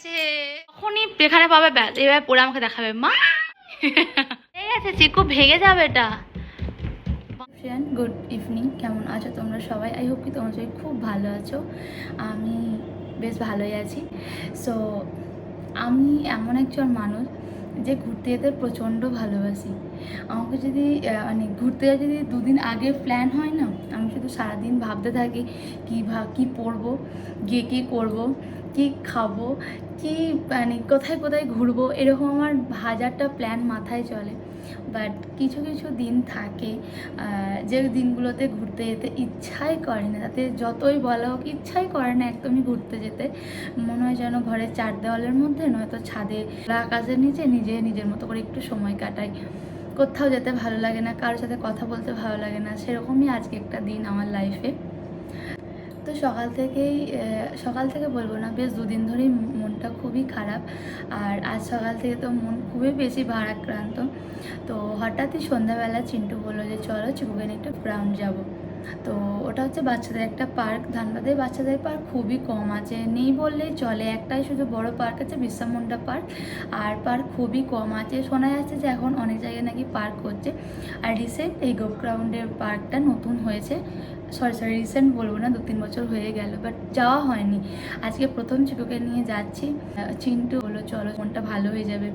গেছে, তখনই এখানে পাবে, ব্যাস এবার পরে আমাকে দেখাবে মা হয়ে গেছে, চিকু ভেঙে যাবে এটা। গুড ইভিনিং, কেমন আছো তোমরা সবাই? আই হোপ কি তোমরা সবাই খুব ভালো আছো। আমি বেশ ভালোই আছি। সো আমি এমন একজন মানুষ যে ঘুরতে যেতে প্রচণ্ড ভালোবাসি। আমাকে যদি মানে ঘুরতে যদি দুদিন আগে প্ল্যান হয় না, আমি শুধু সারাদিন ভাবতে থাকি কী পরবো, গিয়ে কী করবো, কী খাবো, কী মানে কোথায় কোথায় ঘুরবো, এরকম আমার হাজারটা প্ল্যান মাথায় চলে। বাট কিছু কিছু দিন থাকে যে দিনগুলোতে ঘুরতে যেতে ইচ্ছাই করে না, তাতে যতই বলা হোক ইচ্ছাই করে না একদমই ঘুরতে যেতে। মনে হয় যেন ঘরের চার দেওয়ালের মধ্যে নয়তো ছাদে আকাশের নিচে নিজের মতো করে একটু সময় কাটাই। কোথাও যেতে ভালো লাগে না, কারোর সাথে কথা বলতে ভালো লাগে না, সেরকমই আজকে একটা দিন আমার লাইফে। তো সকাল থেকে বলবো না, বেশ দুদিন ধরেই মনটা খুবই খারাপ। আর আজ সকাল থেকে তো মন খুবই বেশি ভারাক্রান্ত। তো হঠাৎই সন্ধ্যাবেলা চিন্টু বললো যে চলো চিকুকে নিয়ে একটু গ্রাউন্ড যাবো। তো ওটা হচ্ছে বাচ্চাদের একটা পার্ক, ধানবাদে বাচ্চাদের পার্ক খুবই কম আছে, নেই বললেই চলে, একটাই শুধু বড় পার্ক আছে বিরসামুন্ডা পার্ক। আর পার্ক খুবই কম আছে, শোনা যাচ্ছে যে এখন অনেক জায়গায় নাকি পার্ক হচ্ছে। আর রিসেন্ট এই গোপ গ্রাউন্ডের পার্কটা নতুন হয়েছে, সরি রিসেন্ট বলবো না, 2-3 বছর হয়ে গেল, বাট যাওয়া হয়নি। আজকে প্রথম চিকুকে নিয়ে যাচ্ছি। চিন্টু বললো চলো, মনটা ভালো হয়ে যাবে।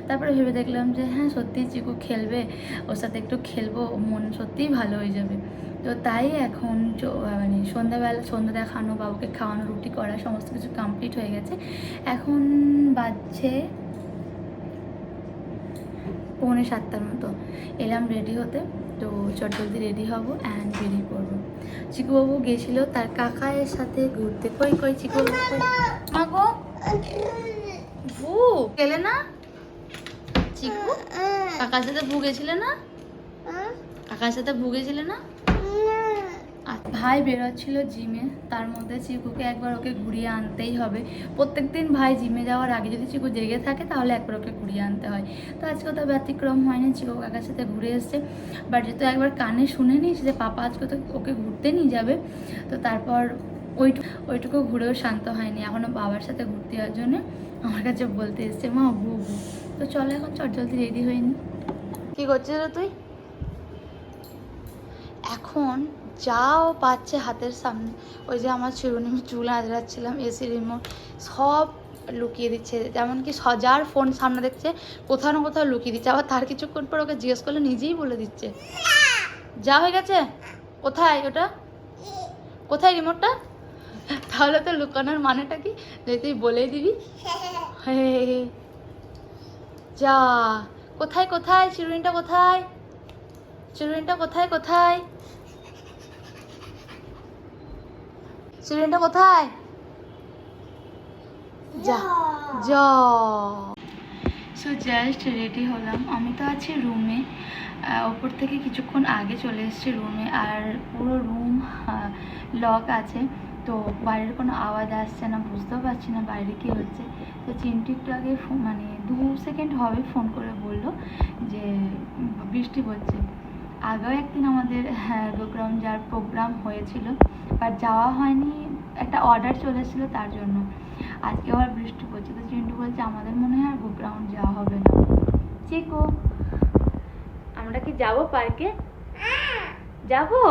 তারপরে ভেবে দেখলাম যে হ্যাঁ সত্যিই চিকু খেলবে, ওর সাথে একটু খেলবো, মন সত্যিই ভালো হয়ে যাবে। তো তাই এখন মানে সন্ধ্যা দেখানো, বাবুকে খাওয়ানো, রুটি করা, সমস্ত কিছু কমপ্লিট হয়ে গেছে। এখন বাজছে 6:45 মতো। এলাম রেডি হতে, তো চটজলদি রেডি হব অ্যান্ড বেরিয়ে পড়বো। চিকুবাবু গেছিল তার কাকায়ের সাথে ঘুরতে। কই চিকুবাবু মাগো ভু গেলে না? চিকু কাকার সাথে ভু গেছিলে না? কাকার সাথে ভু গেছিলে না? ভাই বেরোচ্ছিল জিমে, তার মধ্যে চিকুকে একবার ওকে ঘুরিয়ে আনতেই হবে। প্রত্যেকদিন ভাই জিমে যাওয়ার আগে যদি চিকু জেগে থাকে তাহলে একবার ওকে ঘুরিয়ে আনতে হয়। তো আজকে তো ব্যতিক্রম হয়নি, চিকু কাকার সাথে ঘুরে এসছে। বাট যেহেতু একবার কানে শুনে নিস যে পাপা আজকে তো ওকে ঘুরতে নিয়ে যাবে, তো তারপর ওইটুকু ঘুরেও শান্ত হয়নি, এখনও বাবার সাথে ঘুরতে যাওয়ার জন্য আমার কাছে বলতে এসছে মা ভু। তো চলো এখন চটজলদি রেডি হয়নি। কী করছিস তুই এখন? যাও পাচ্ছে হাতের সামনে, ওই যে আমার চুল আঁচড়াচ্ছিলাম, এসি রিমোট সব লুকিয়ে দিচ্ছে, যেমনকি সজার ফোন সামনে দেখছে কোথাও না কোথাও লুকিয়ে দিচ্ছে। আবার তার কিছুক্ষণ পর ওকে জিজ্ঞেস করলে নিজেই বলে দিচ্ছে। যা হয়ে গেছে, কোথায় ওটা, কোথায় রিমোটটা? তাহলে তো লুকানোর মানেটা কি, যে তুই বলেই দিবি। যা, কোথায় কোথায় চিরুনিটা, কোথায় চিরুনিটা, কোথায় কোথায় চিরুনিটা, কোথায়? যা যা। সো জাস্ট রেডি হলাম, আমি তো আছি রুমে, ওপর থেকে কিছুক্ষণ আগে চলে এসেছি রুমে। আর পুরো রুম লক আছে, তো বাইরের কোনো আওয়াজ আসছে না, বুঝতেও পারছি না বাইরে কী হচ্ছে। তো চিন্টু একটু আগে মানে 2 সেকেন্ড হবে ফোন করে বললো যে বৃষ্টি পড়ছে। আগেও একদিন আমাদের গোগ্রাউন্ড যাওয়ার প্রোগ্রাম হয়েছিল, বাট যাওয়া হয়নি, একটা অর্ডার চলে এসেছিলো তার জন্য। আজকে আবার বৃষ্টি পড়ছে, তো চিন্টু বলছে আমাদের মনে হয় আর গোগ্রাউন্ড যাওয়া হবে না। চিকু আমরা কি যাব পার্কে? যাবো?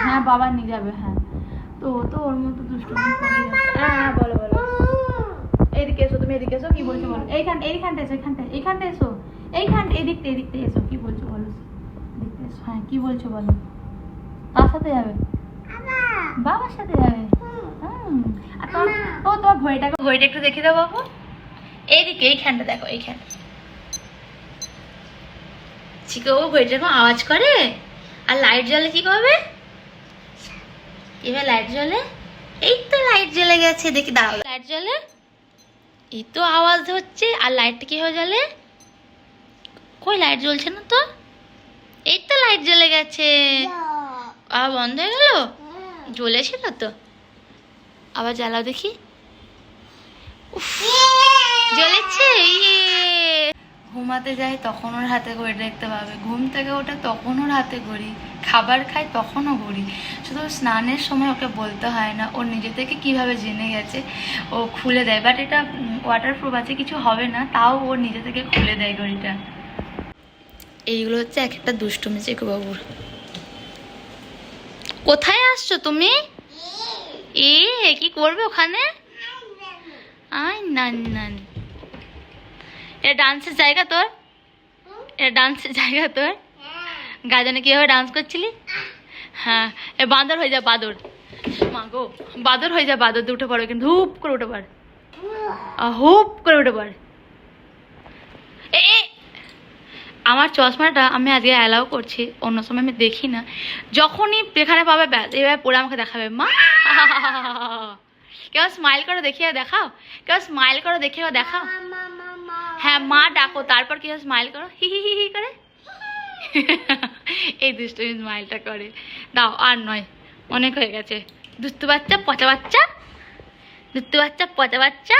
হ্যাঁ বাবা নিয়ে যাবে। হ্যাঁ তো ওর মতো দুষ্টুমি করে যাচ্ছে। হ্যাঁ বলো এদিকে এসো, তুমি এদিকে এসো, কি বলছো বলো। এইখানটা এসো, এইখানটা এসো, এদিকটা এসো, কি বলছো বলো, এদিকটা এসো। হ্যাঁ কি বলছো বলো। কার সাথে যাবে? বাবার সাথে যাবে। আর তোমার ঘড়িটা একটু দেখে দাও বাবু, এইখানটা দেখো, এইখানটা। চিকু ঘড়িটা এরকম আওয়াজ করে, আর লাইট জ্বলে কি করবে? এবার লাইট জ্বলে, এই তো লাইট জ্বলে গেছে, দেখি দাঁড়াও, লাইট জ্বলে, এই তো আওয়াজ হচ্ছে, আর লাইটটা কিভাবে জ্বলে? কই লাইট জ্বলছে না তো, এই তো লাইট জ্বলে গেছে, আবার বন্ধ হয়ে গেল, জ্বলেছিল তো, আবার জ্বালাও দেখি, জ্বলেছে। ঘুমাতে যাই তখন ওর হাতে ঘড়ি দেখতে পাবে, ঘুম থেকে ওঠে তখন ওর হাতে ঘড়ি, খাবার খাই তখনও ঘড়ি। শুধু স্নানের সময় ওকে বলতে হয় না, ও নিজে থেকে কিভাবে জেনে গেছে ও খুলে দেয়। বাট এটা ওয়াটারপ্রুফ আছে, কিছু হবে না, তাও ও নিজে থেকে খুলে দেয় ঘড়িটা। এইগুলো হচ্ছে এক একটা দুষ্টুমি চিকু বাবুর। কোথায় আসছো তুমি? কি করবে ওখানে? আয় নানি নানি। এটা ডান্সের জায়গা তোর? এটা ডান্সের জায়গা তোর? গাজনে কিভাবে ডান্স করছিলি? হ্যাঁ, এ বাঁদর হয়ে যা, বাঁদর। মা গো, বাঁদর হয়ে যা, বাঁদর দিয়ে উঠে পড়ো, কিন্তু হুপ করে উঠে পার, হুপ করে উঠে পার। আমার চশমাটা আমি আজকে অ্যালাউ করছি, অন্য সময় আমি দেখি না। যখনই এখানে পাবে ব্যাস এবার পরে আমাকে দেখাবে, মা কেউ স্মাইল করে দেখিয়ে দেখাও, কেউ স্মাইল করে দেখিয়ে দেখাও। হ্যাঁ মা ডাকো, তারপর কেউ স্মাইল করো, হি হি হি হি করে। এই দুষ্টু স্মাইলটা করে দাও, আর নয়, অনেক হয়ে গেছে। দুষ্টু বাচ্চা, পচা বাচ্চা, দুষ্টু বাচ্চা, পচা বাচ্চা।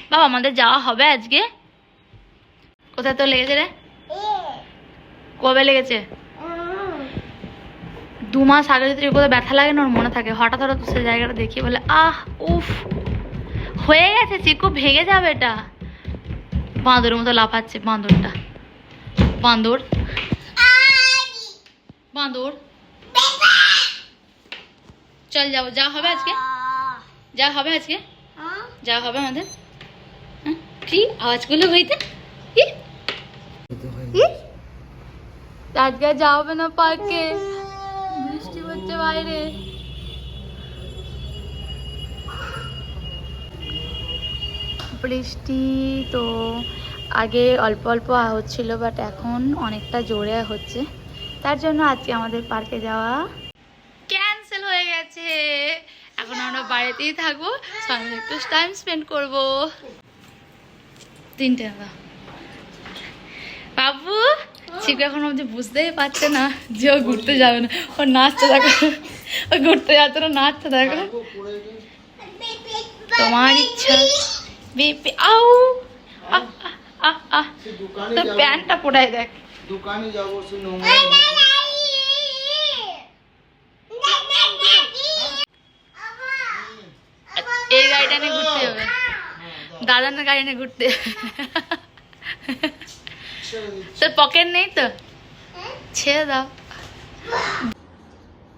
বাবা আমাদের যাওয়া হবে আজকে। কোথায় তো লেগেছে রে? কবে লেগেছে? 2 মাস আগে যদি কোথাও ব্যথা লাগে না, ওর মনে থাকে, হঠাৎ হঠাৎ সে জায়গাটা দেখিয়ে বলে আহ উফ হয়ে গেছে চিকু, ভেঙে যাবে এটা। বাঁদরের মতো লাফাচ্ছে বাঁদরটা, বাঁদর বাঁদর। চল যাবো, যা হবে আজকে, যা হবে আজকে, যা হবে আমাদের। কি আওয়াজগুলো হইতে আজকে যাওয়া হবে না পার্কে, বৃষ্টি হচ্ছে বাইরে। বৃষ্টি তো আগে অল্প অল্প হচ্ছিল, বাট এখন অনেকটা জোরে হচ্ছে, তার জন্য আজকে আমাদের পার্কে যাওয়া ক্যান্সেল হয়ে গেছে। এখন আমরা বাড়িতেই থাকবো, সামনে একটু টাইম স্পেন্ড করবো। 3 টাকা বাবু। চিকু এখন অব্দি বুঝতেই পারছে না যে ও ঘুরতে যাবে না, ও নাচতে দেখো, ও ঘুরতে যাচ্ছে না, নাচতে দেখো। তোমার ইচ্ছা বেপে আউ তোর প্যান্টটা পড়াই দেখ। দোকানে যাবো, এই গাড়িটা নিয়ে ঘুরতে হবে, দাদানের গাড়ি নিয়ে ঘুরতে। তোর পকেট নেই তো, ছেড়ে দাও।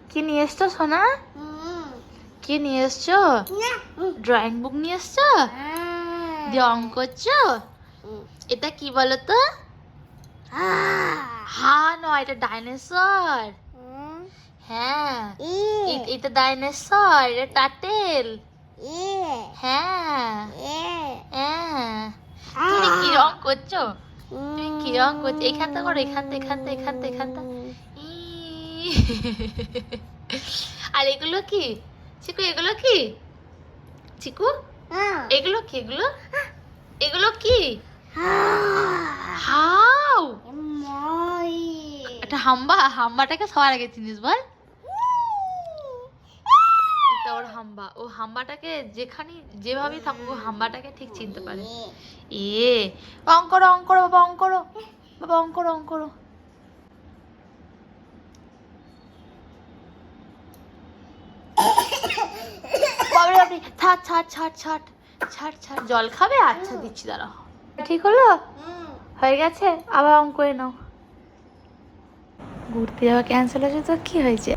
কি নিয়ে এসছো সোনা? কি নিয়ে এসছো? ড্রয়িং বুক নিয়ে এসছো? দিয়ে অঙ্ক করছো? এটা কি বলো তো? হ্যাঁ নয়, এটা ডাইনোসর। হ্যাঁ এটা ডাইনোসর, এটা টাটেল। হ্যাঁ হ্যাঁ। তুমি কি রং করছো? তুমি কি রং করছো? এখানটা করো, এখানটা এখানটা এখানটা এখানটা। আর এগুলো কি চিকু? এগুলো কি চিকু? এগুলো কি? এগুলো এগুলো কি? হাউ এটা হাম্বা। হাম্বাটাকে সবার আগে চিনিস বল? এটা ওর হাম্বা। ও হাম্বাটাকে যেখানে যেভাবেই থাকুক, হাম্বাটাকে ঠিক চিনতে পারে। অঙ্ক করো, অঙ্ক করো বাবা, অঙ্ক করো বাবা, অঙ্ক করো, অঙ্ক করো। ছাড় ছাড় ছাড় ছাড় ছাড় ছাড়। জল খাবে? আচ্ছা দিচ্ছি, দাঁড়াও। ঠিক হলো? হয়ে গেছে, আবার অঙ্ক করে নাও। ঘুরতে যাওয়া ক্যান্সেল হয়েছে তো কি হয়েছে,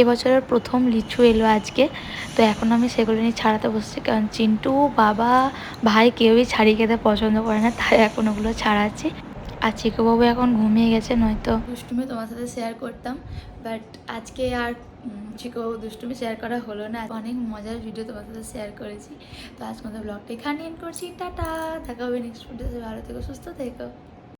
এবছরের প্রথম লিচু এলো আজকে, তো এখন আমি সেগুলো নিয়ে ছাড়াতে বসছি, কারণ চিন্টু বাবা ভাই কেউই ছাড়িয়ে খেতে পছন্দ করে না, তাই এখন ওগুলো ছাড়াচ্ছি। আর চিকুবাবু এখন ঘুমিয়ে গেছে, নয়তো দুষ্টুমি তোমার সাথে শেয়ার করতাম, বাট আজকে আর চিকুবাবু দুষ্টুমি শেয়ার করা হলো না। অনেক মজার ভিডিও তোমার সাথে শেয়ার করেছি, তো আজকে আমাদের ব্লগটা এখানে এন্ড করছি। টাটা, দেখা হবে নেক্সট ভিডিওতে। ভালো থেকো, সুস্থ থেকো।